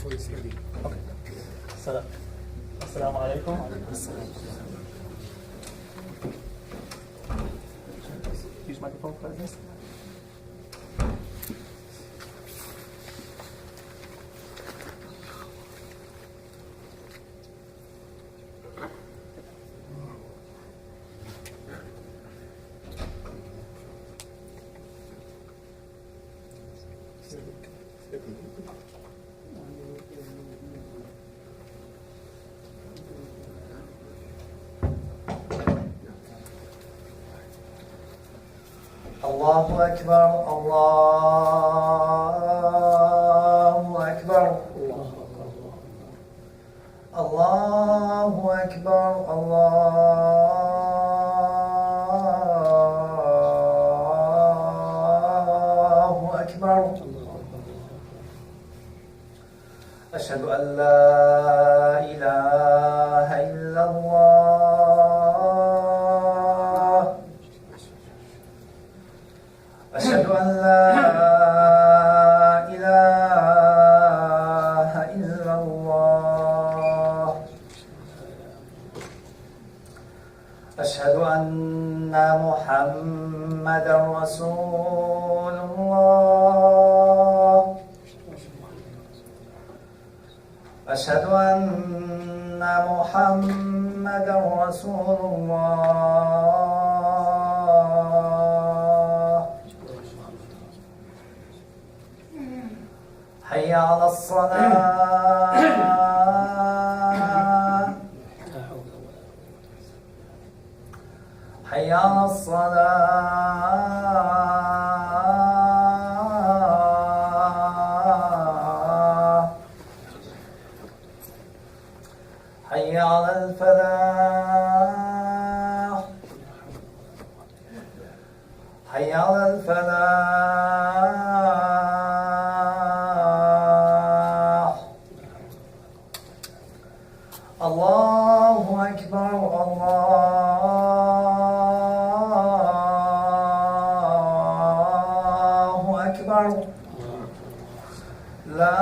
Okay. Assalamu alaikum. Use microphone, please. الله أكبر الله أكبر الله أكبر الله أكبر أشهد أن لا إله إلا الله أشهد أن لا إله إلا الله أشهد أن محمدا رسول الله أشهد أن محمدا رسول الله حي على الصلاة حي على الصلاة حي على الفلاح حي على الفلاح الله أكبر الله أكبر لا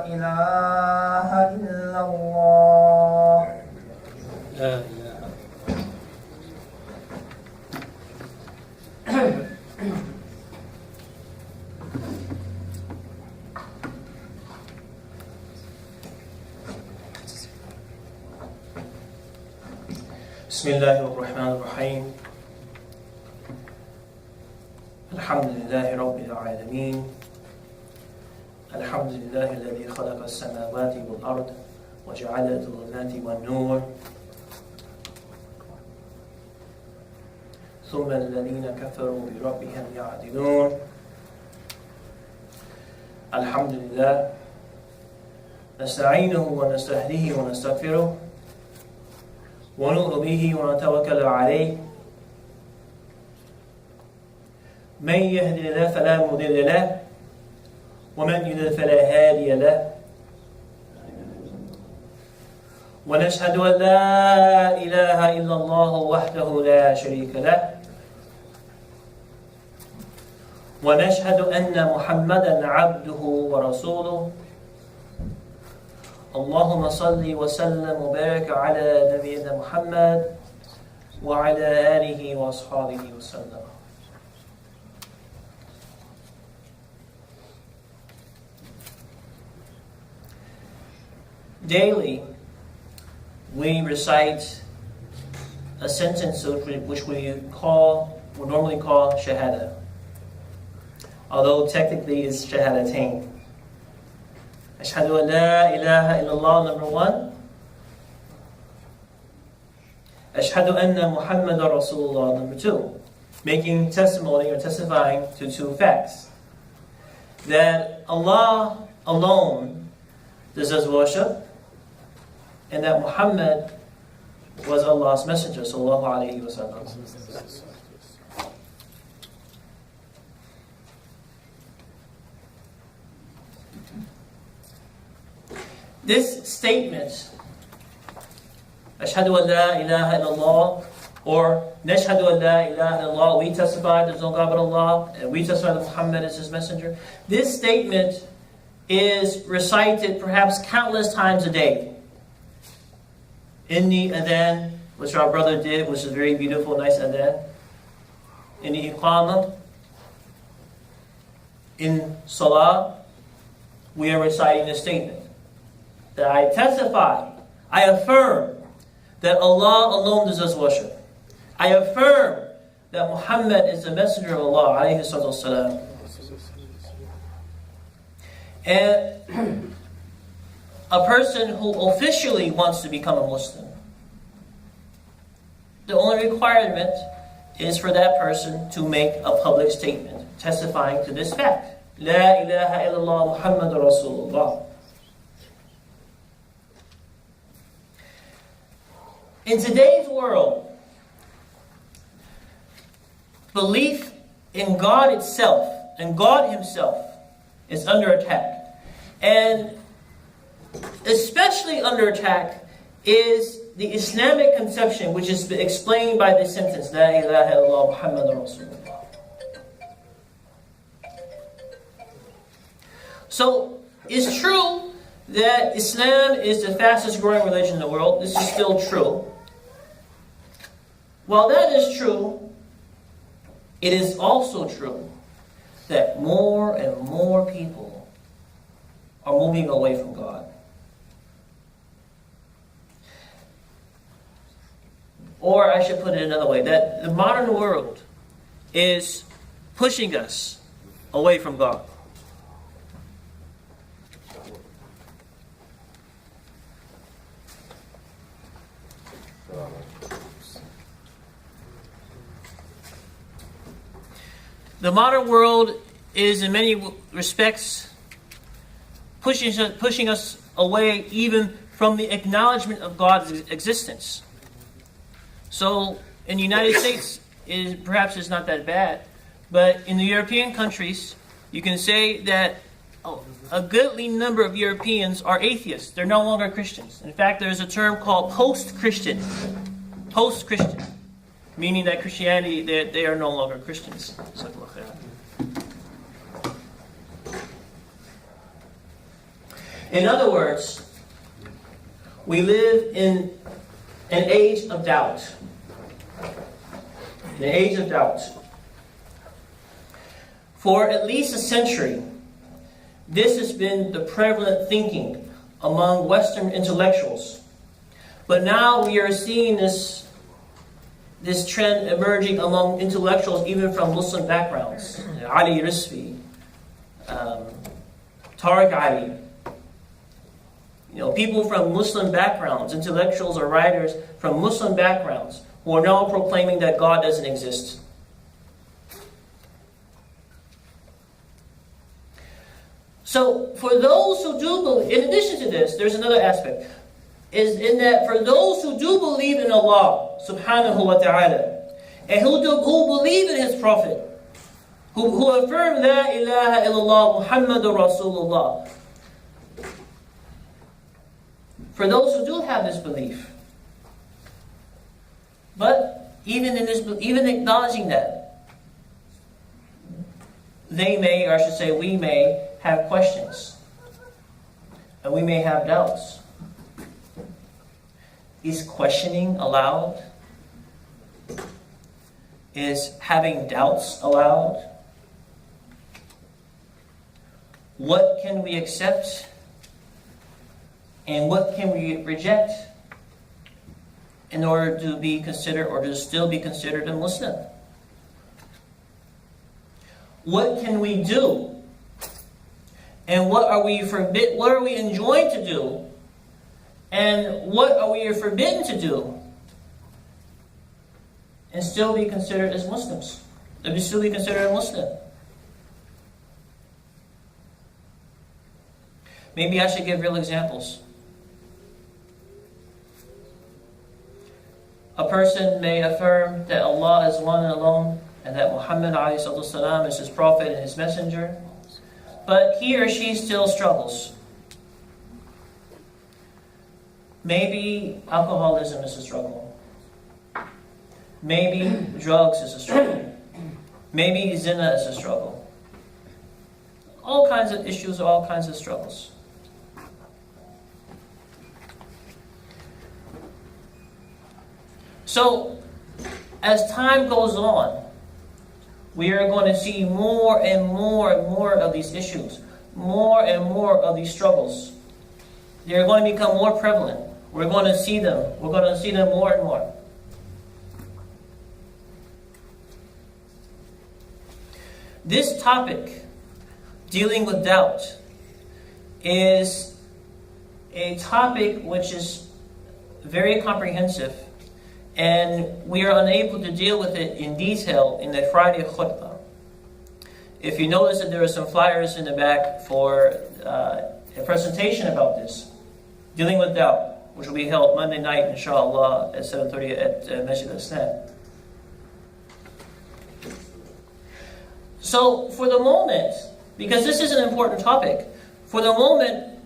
إله إلا الله لا إله. بسم الله الرحمن الرحيم الحمد لله رب العالمين الحمد لله الذي خلق السماوات والأرض وجعل الظلمات والنور ثم الذين كفروا بربهم يعدلون الحمد لله نستعينه ونستهديه ونستغفره ونؤمن به ونتوكل عليه من يهد الله فلا مضل له ومن يضلل فلا هادي له ونشهد أن لا إله إلا الله وحده لا شريك له ونشهد أن محمدا عبده ورسوله اللهم صل وسلم وبارك على نبينا محمد وعلى آله وأصحابه وسلم. Daily, we recite a sentence which we normally call shahada, although technically it's shahadatain. Ashhadu an la ilaha illallah, number one. Ashhadu anna Muhammadan Rasulullah, number two. Making testimony or testifying to two facts. That Allah alone deserves worship, and that Muhammad was Allah's messenger, sallallahu alayhi wa sallam. This statement, Ashhadu an la ilaha illallah, or Nashhadu an la ilaha illallah, we testify there's no God but Allah, and we testify that Muhammad is His messenger. This statement is recited perhaps countless times a day. In the adhan, which our brother did, which is very beautiful, nice adhan. In the iqamah, in salah, we are reciting this statement. That I testify, I affirm that Allah alone deserves worship. I affirm that Muhammad is the messenger of Allah, alayhi salatu wasalam. And a person who officially wants to become a Muslim, the only requirement is for that person to make a public statement testifying to this fact. La ilaha illallah Muhammadur Rasulullah. In today's world, belief in God itself and God Himself is under attack. And especially under attack is the Islamic conception, which is explained by the sentence, La ilaha illallah Muhammadur Rasulullah. So, it's true that Islam is the fastest growing religion in the world. This is still true. While that is true, it is also true that more and more people are moving away from God. Or I should put it another way, that the modern world is pushing us away from God. The modern world is in many respects pushing us away even from the acknowledgement of God's existence. So in the United States, perhaps it's not that bad, but in the European countries, you can say that a goodly number of Europeans are atheists. They're no longer Christians. In fact, there's a term called post-Christian. Post-Christian. Meaning that Christianity, they are no longer Christians. In other words, we live in an age of doubt. An age of doubt. For at least a century, this has been the prevalent thinking among Western intellectuals. But now we are seeing this trend emerging among intellectuals even from Muslim backgrounds. Ali Rizvi, Tariq Ali. People from Muslim backgrounds, intellectuals or writers from Muslim backgrounds who are now proclaiming that God doesn't exist. So, for those who do believe, in addition to this, there's another aspect, is in that for those who do believe in Allah, subhanahu wa ta'ala, and who believe in His Prophet, who affirm La ilaha illallah Muhammadur Rasulullah, for those who do have this belief, but even acknowledging that, they may, or I should say we may, have questions. And we may have doubts. Is questioning allowed? Is having doubts allowed? What can we accept? And what can we reject in order to be considered or to still be considered a Muslim? What can we do? And what are we enjoined to do? And what are we forbidden to do? And still be considered as Muslims. And still be considered a Muslim. Maybe I should give real examples. A person may affirm that Allah is one and alone, and that Muhammad ﷺ is His Prophet and His Messenger, but he or she still struggles. Maybe alcoholism is a struggle. Maybe drugs is a struggle. Maybe zina is a struggle. all kinds of issues, all kinds of struggles. So, as time goes on, we are going to see more and more and more of these issues, more and more of these struggles. They're going to become more prevalent. We're going to see them. We're going to see them more and more. This topic, dealing with doubt, is a topic which is very comprehensive, and we are unable to deal with it in detail in the Friday khutbah. If you notice that there are some flyers in the back for a presentation about this, dealing with doubt, which will be held Monday night, inshallah, at 7:30 at Masjid al-Islam. So, for the moment, because this is an important topic, for the moment,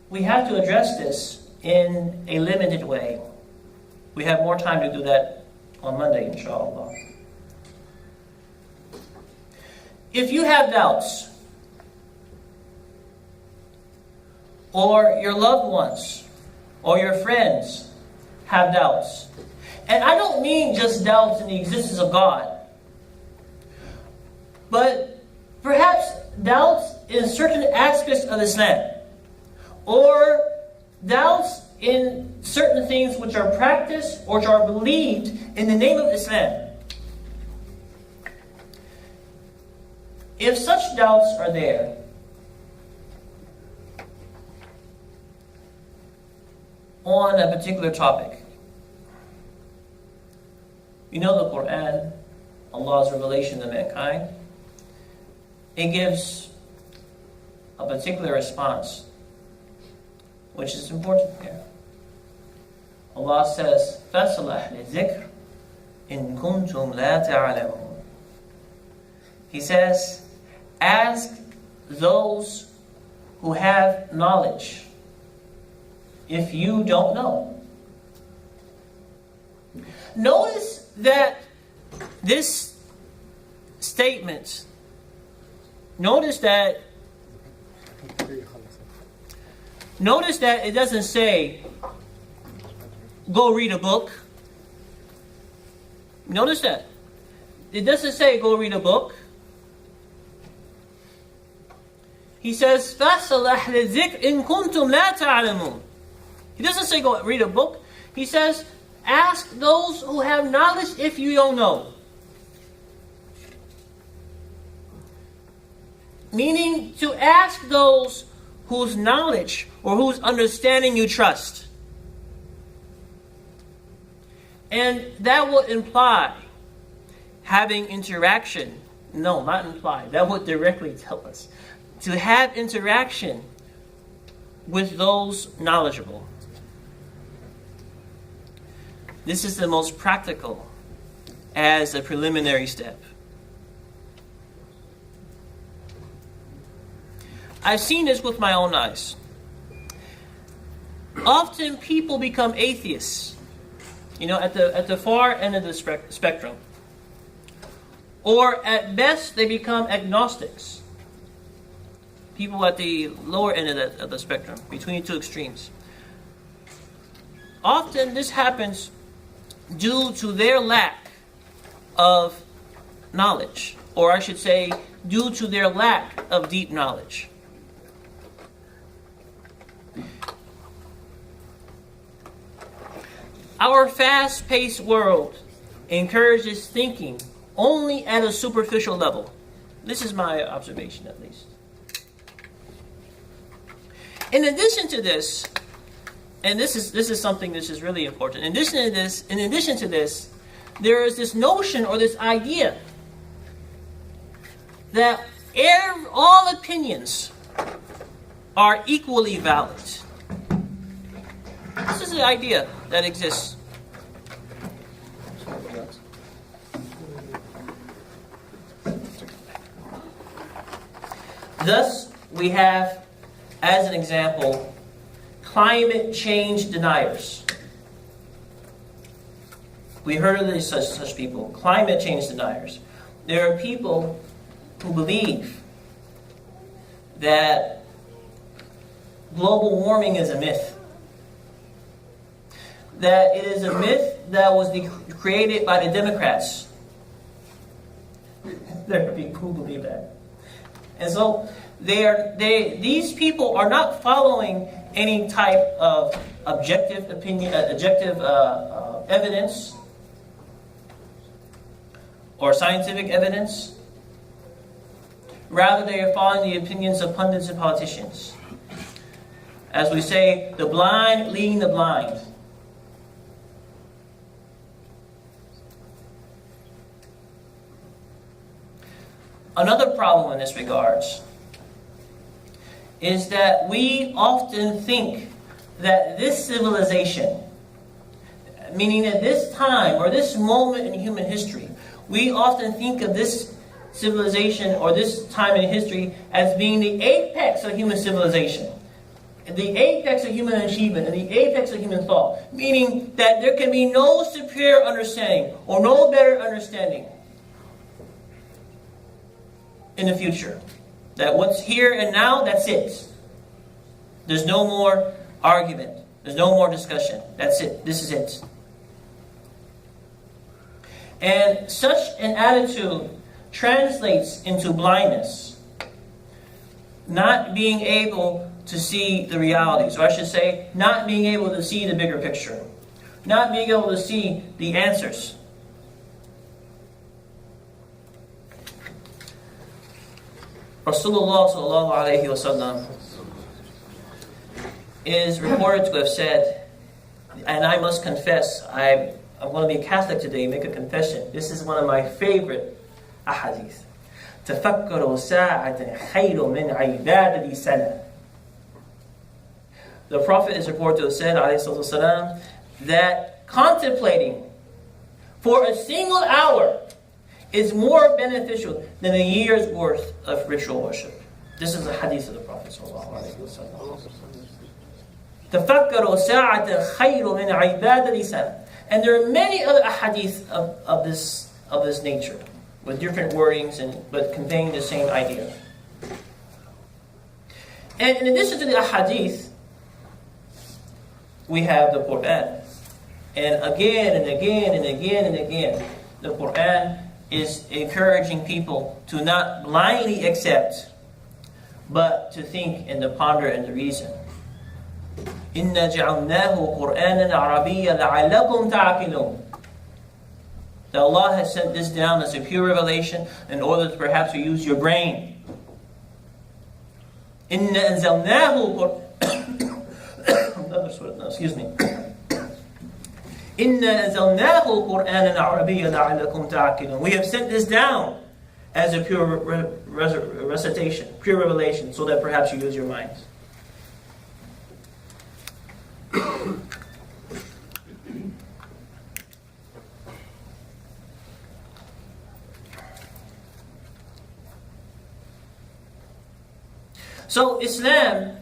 we have to address this in a limited way. We have more time to do that on Monday, inshallah. If you have doubts, or your loved ones, or your friends have doubts, and I don't mean just doubts in the existence of God, but perhaps doubts in certain aspects of Islam, or doubts in certain things which are practiced or which are believed in the name of Islam. If such doubts are there, on a particular topic, you know the Quran, Allah's revelation to mankind, it gives a particular response, which is important here. Allah says, فَاسْأَلُوا أَهْلَ الذِّكْرِ إِن كُنتُمْ لَا تَعْلَمُونَ. He says, ask those who have knowledge if you don't know. Notice that this statement, notice that it doesn't say, go read a book. Notice that. It doesn't say, go read a book. He says, فَاسْأَلُوا أَهْلَ الذِّكْرِ إِن كُنتُمْ لَا تَعْلَمُونَ. He doesn't say, go read a book. He says, ask those who have knowledge if you don't know. Meaning to ask those whose knowledge or whose understanding you trust. And that would imply having interaction. No, not imply. That would directly tell us to have interaction with those knowledgeable. This is the most practical as a preliminary step. I've seen this with my own eyes. Often people become atheists, at the far end of the spectrum. Or at best, they become agnostics. People at the lower end of the spectrum, between two extremes. Often this happens due to their lack of knowledge, or I should say, due to their lack of deep knowledge. Our fast-paced world encourages thinking only at a superficial level. This is my observation, at least. In addition to this, and this is something that is really important. In addition to this, there is this notion or this idea that all opinions are equally valid. This is the idea that exists. Thus, we have, as an example, climate change deniers. We heard of these such people, climate change deniers. There are people who believe that global warming is a myth. That it is a myth that was created by the Democrats. There are people who believe that. And so these people are not following any type of objective evidence or scientific evidence. Rather, they are following the opinions of pundits and politicians. As we say, the blind leading the blind. Another problem in this regards is that we often think that this civilization, meaning at this time or this moment in human history, we often think of this civilization or this time in history as being the apex of human civilization, the apex of human achievement, and the apex of human thought, meaning that there can be no superior understanding or no better understanding in the future. That what's here and now, that's it. There's no more argument. There's no more discussion. That's it. This is it. And such an attitude translates into blindness. Not being able to see the realities. Or I should say, not being able to see the bigger picture. Not being able to see the answers. Rasulullah sallallahu alayhi wa sallam is reported to have said, and I must confess, I'm going to be Catholic today, make a confession. This is one of my favorite ahadith. تَفَكَّرُوا سَاعَةً خَيْرٌ مِنْ عِبَادَةِ سَنَةٍ. The Prophet is reported to have said, alayhi salatu that contemplating for a single hour is more beneficial than a year's worth of ritual worship. This is the hadith of the Prophet sallallahu alaihi wasallam. تَفَكَّرُوا سَاعَةً خَيْرٌ مِنْ عِبَادَةِ سَنَةٍ. And there are many other ahadith of this nature, with different wordings but conveying the same idea. And in addition to the ahadith, we have the Quran. And again and again and again and again, the Quran is encouraging people to not blindly accept, but to think and to ponder and to reason. إِنَّا جَعَلْنَاهُ قُرْآنًا عَرَبِيًّا لَعَلَّكُمْ تَعْقِلُونَ. That Allah has sent this down as a pure revelation in order to perhaps to use your brain. إِنَّا أَنزَلْنَاهُ excuse me. إِنَّا أَنزَلْنَاهُ قُرْآنًا عَرَبِيًّا لَعَلَّكُمْ تَعْقِلُونَ. We have sent this down as a pure recitation, pure revelation, so that perhaps you use your minds. So Islam,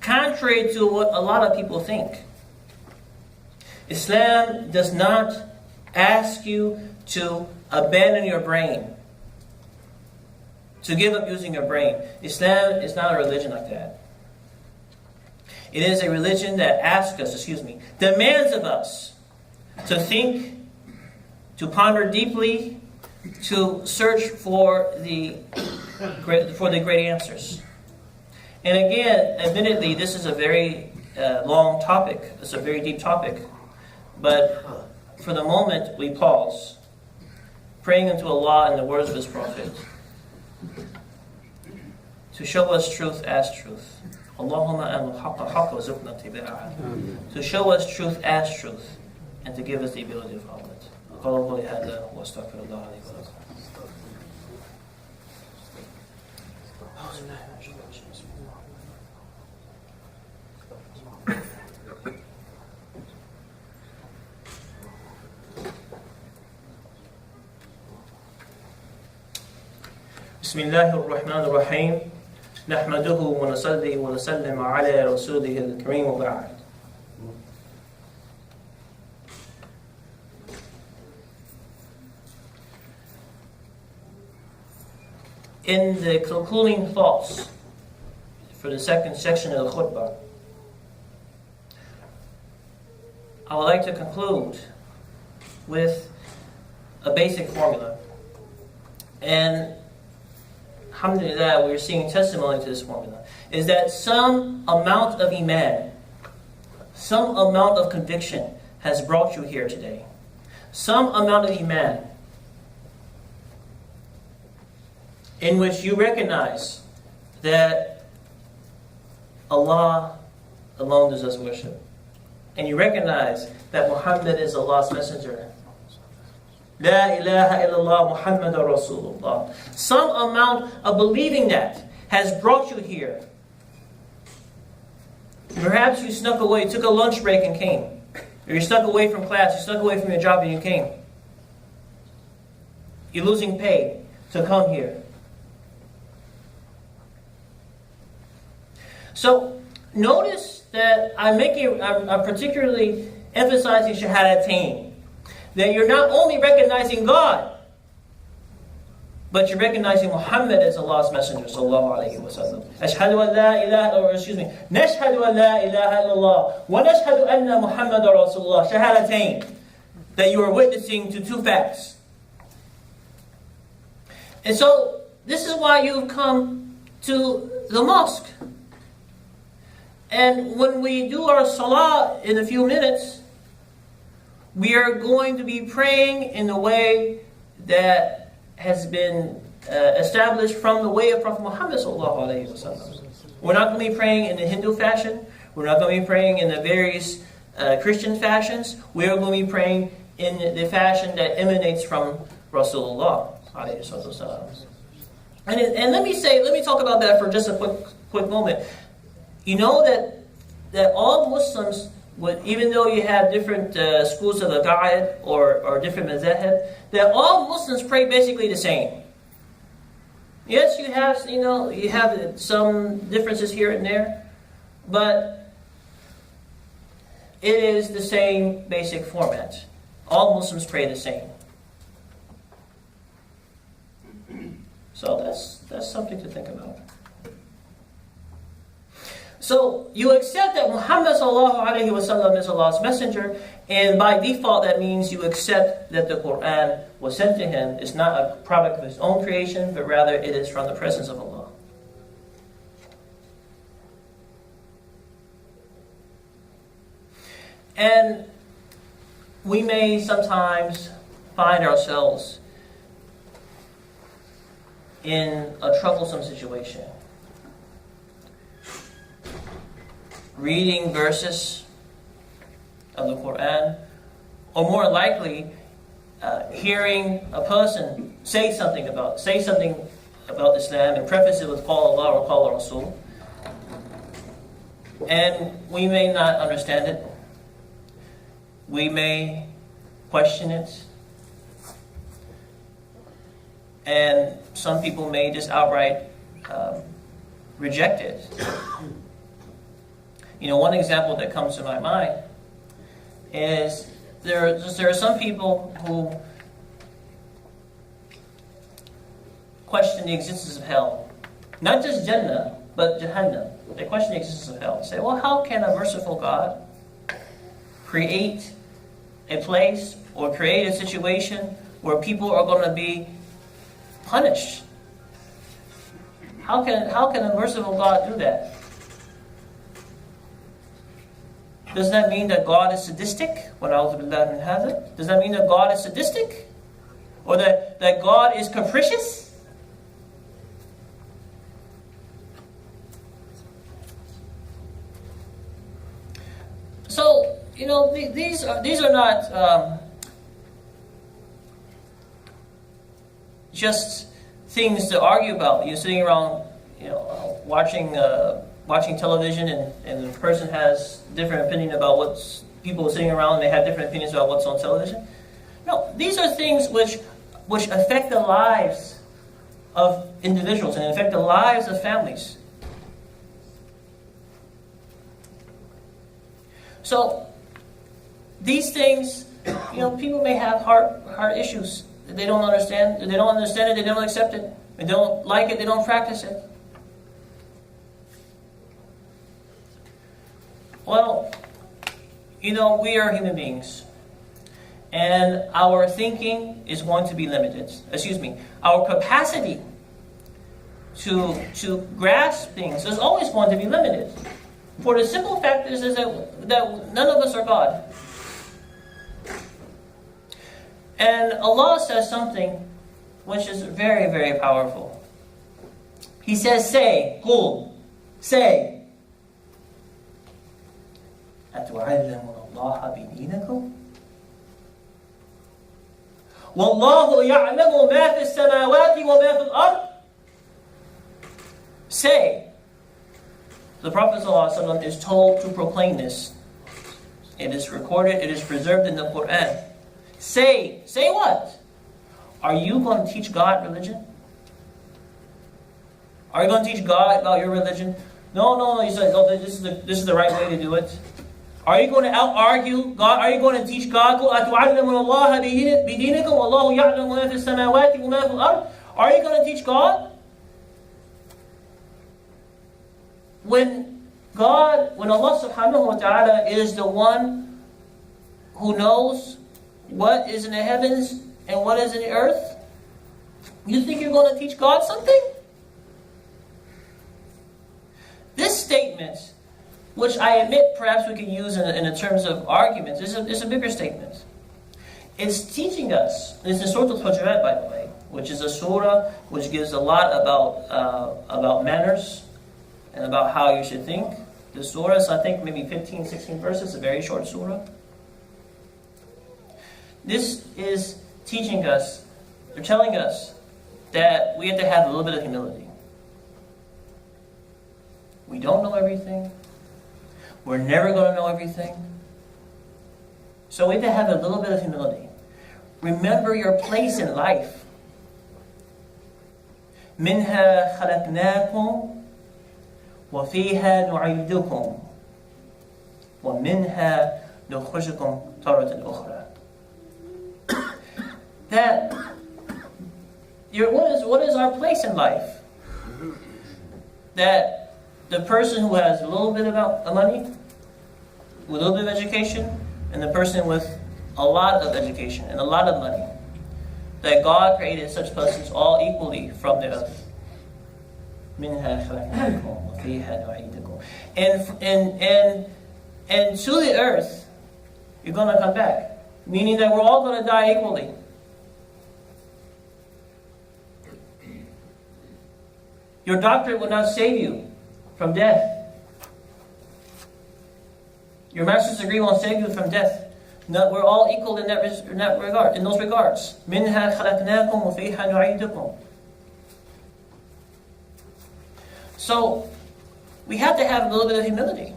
contrary to what a lot of people think, Islam does not ask you to abandon your brain, to give up using your brain. Islam is not a religion like that. It is a religion that asks us, demands of us to think, to ponder deeply, to search for the great answers. And again, admittedly, this is a very long topic. It's a very deep topic. But for the moment, we pause, praying unto Allah in the words of His Prophet, to show us truth as truth. Allahumma arina al-haqqa haqqa warzuqna ittiba'ah. To show us truth as truth, and to give us the ability to follow it. أقول قولي هذا وأستغفر الله لي ولكم. بسم الله الرحمن الرحيم نحمده ونصلي ونسلم على رسوله الكريم وبعد. in the concluding thoughts for the second section of the khutbah, I would like to conclude with a basic formula. And alhamdulillah, we're seeing testimony to this formula. Is that some amount of iman, some amount of conviction has brought you here today. Some amount of iman in which you recognize that Allah alone deserves worship. And you recognize that Muhammad is Allah's messenger. La ilaha illallah Muhammadur Rasulullah. Some amount of believing that has brought you here. Perhaps you snuck away, took a lunch break and came. Or you snuck away from class, you snuck away from your job and you came. You're losing pay to come here. So, notice that I'm particularly emphasizing shahadatain. That you're not only recognizing God, but you're recognizing Muhammad as Allah's messenger, sallallahu alayhi wa sallam. Ashhadu an la ilaha, or excuse me, nashhadu an la ilaha illallah, wa nashhadu anna Muhammadar Rasulullah, shahadatain. That you are witnessing to two facts. And so, this is why you've come to the mosque. And when we do our salah in a few minutes, we are going to be praying in the way that has been established from the way of Prophet Muhammad sallallahu alaihi wasallam. We're not going to be praying in the Hindu fashion. We're not going to be praying in the various Christian fashions. We are going to be praying in the fashion that emanates from Rasulullah alaihi wasallam. And let me talk about that for just a quick moment. You know that all Muslims, even though you have different schools of the Qa'id or different mazahib, that all Muslims pray basically the same. Yes, you have some differences here and there, but it is the same basic format. All Muslims pray the same. So that's something to think about. So you accept that Muhammad sallallahu alaihi wasallam is Allah's messenger, and by default that means you accept that the Quran was sent to him. It's not a product of his own creation, but rather it is from the presence of Allah. And we may sometimes find ourselves in a troublesome situation. Reading verses of the Quran, or more likely, hearing a person say something about Islam and preface it with Qala Allah or Qala Rasul, and we may not understand it. We may question it, and some people may just outright reject it. One example that comes to my mind is there are some people who question the existence of hell. Not just Jannah, but Jahannam. They question the existence of hell. They say, well, how can a merciful God create a place or create a situation where people are going to be punished? How can a merciful God do that? Does that mean that God is sadistic? Does that mean that God is sadistic? Or that God is capricious? So, these are not just things to argue about. You're sitting around, watching television, and the person has different opinion about what's people are sitting around, and they have different opinions about what's on television. No, these are things which affect the lives of individuals and affect the lives of families. So these things, people may have heart issues. They don't understand. They don't understand it. They don't accept it. They don't like it, they don't practice it. Well, we are human beings. And our thinking is going to be limited. Our capacity to grasp things is always going to be limited. For the simple fact is that none of us are God. And Allah says something which is very, very powerful. He says, say, qul, say. أَتُعَلَّمُونَ اللَّهَ بِدِينِكُمْ وَاللَّهُ يَعْلَمُ مَا فِي السَّمَاوَاتِ وَمَا فِي الْأَرْضِ. Say. The Prophet ﷺ is told to proclaim this. It is recorded, it is preserved in the Quran. Say what? Are you going to teach God religion? Are you going to teach God about your religion? No. You say, this is the right way to do it. Are you going to out-argue God? Are you going to teach God? Are you going to teach God? When Allah subhanahu wa ta'ala is the one who knows what is in the heavens and what is in the earth, you think you're going to teach God something? This statement, which I admit perhaps we can use in the terms of arguments, is a bigger statement. It's teaching us, it's in Surah Al-Hujurat, by the way, which is a surah which gives a lot about manners and about how you should think. The surah is, I think, maybe 15, 16 verses, a very short surah. This is teaching us, or telling us, that we have to have a little bit of humility. We don't know everything. We're never going to know everything. So we have to have a little bit of humility. Remember your place in life. مِنْهَا خَلَقْنَاكُمْ وَفِيهَا نُعِيدُكُمْ وَمِنْهَا نُخْرِجُكُمْ تَارَةً أُخْرَى. What is our place in life? That the person who has a little bit of money, with a little bit of education, and the person with a lot of education and a lot of money, that God created such persons all equally from the earth. And to the earth, you're going to come back. Meaning that we're all going to die equally. Your doctor will not save you from death. Your master's degree won't save you from death. No, we're all equal in that regard, in those regards. مِنْهَا خَلَقْنَاكُمْ وَفِيهَا نُعِيدُكُمْ. So, we have to have a little bit of humility.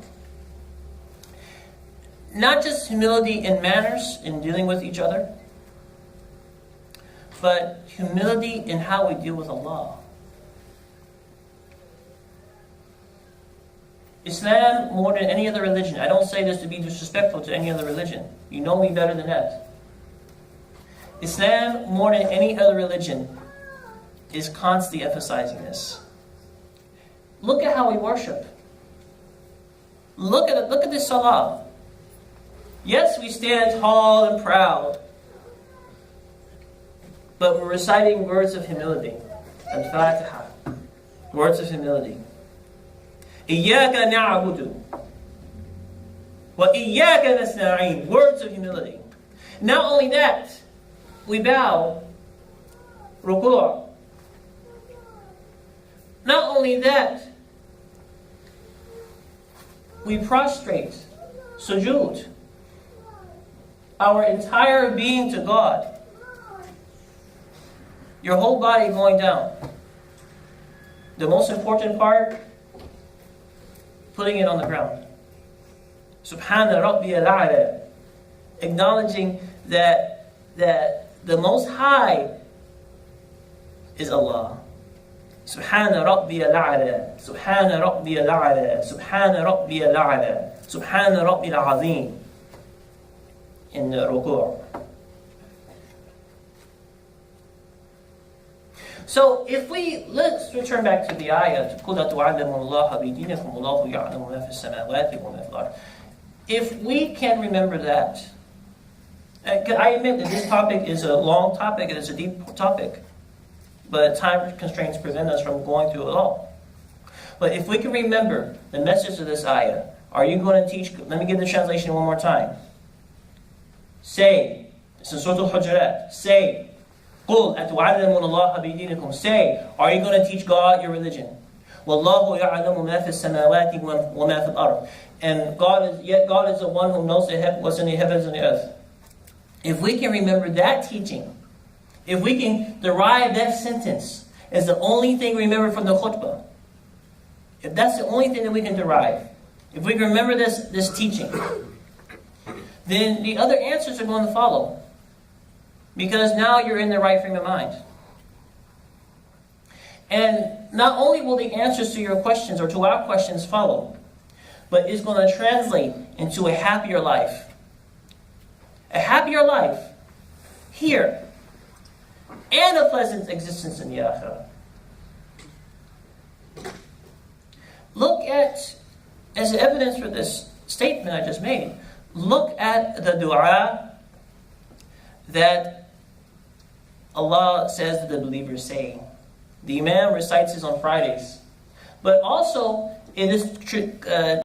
Not just humility in manners, in dealing with each other, but humility in how we deal with Allah. Islam, more than any other religion, I don't say this to be disrespectful to any other religion. You know me better than that. Islam, more than any other religion, is constantly emphasizing this. Look at how we worship. Look at this salah. Yes, we stand tall and proud, but we're reciting words of humility. Al-Fatiha. Words of humility. إِيَّاكَ نَعْبُدُ وَإِيَّاكَ نَسْتَعِينُ. Words of humility. Not only that, we bow, ruku'. Not only that, we prostrate, sujood. Our entire being to God. Your whole body going down. The most important part, putting it on the ground. Subhana Rabbi al-A'la. Acknowledging that the Most High is Allah. Subhana Rabbi al-A'la. Subhana Rabbi al-A'la. Subhana Rabbi al-A'la. Subhana Rabbi al-Azim. In the ruku'. So let's return back to the ayah. قُلْ أَتُعَلَّمُوا اللَّهَ بِدِينِكُمْ وَاللَّهُ يَعْلَمُ مَا فِي السَّمَاوَاتِ وَمَا فِي الْأَرْضِ. If we can remember that, I admit that this topic is a long topic, it is a deep topic, but time constraints prevent us from going through it all. But if we can remember the message of this ayah, are you going to teach? Let me give the translation one more time. Say, it's in Surah Al-Hujurat, say, قُلْ أَتُعَلَّمُونَ اللَّهَ بِدِينِكُمْ. Say, are you going to teach God your religion? وَاللَّهُ يَعْلَمُ مَا فِي السَّمَاوَاتِ وَمَا فِي الْأَرْضِ. And God is the one who knows what's in the heavens and the earth. If we can remember that teaching, if we can derive that sentence as the only thing we remember from the khutbah, if that's the only thing that we can derive, if we can remember this teaching, then the other answers are going to follow. Because now you're in the right frame of mind. And not only will the answers to your questions or to our questions follow, but it's going to translate into a happier life. A happier life here, and a pleasant existence in the akhirah. Look at, as evidence for this statement I just made, look at the dua that Allah says that the believers say. The Imam recites this on Fridays. But also, it is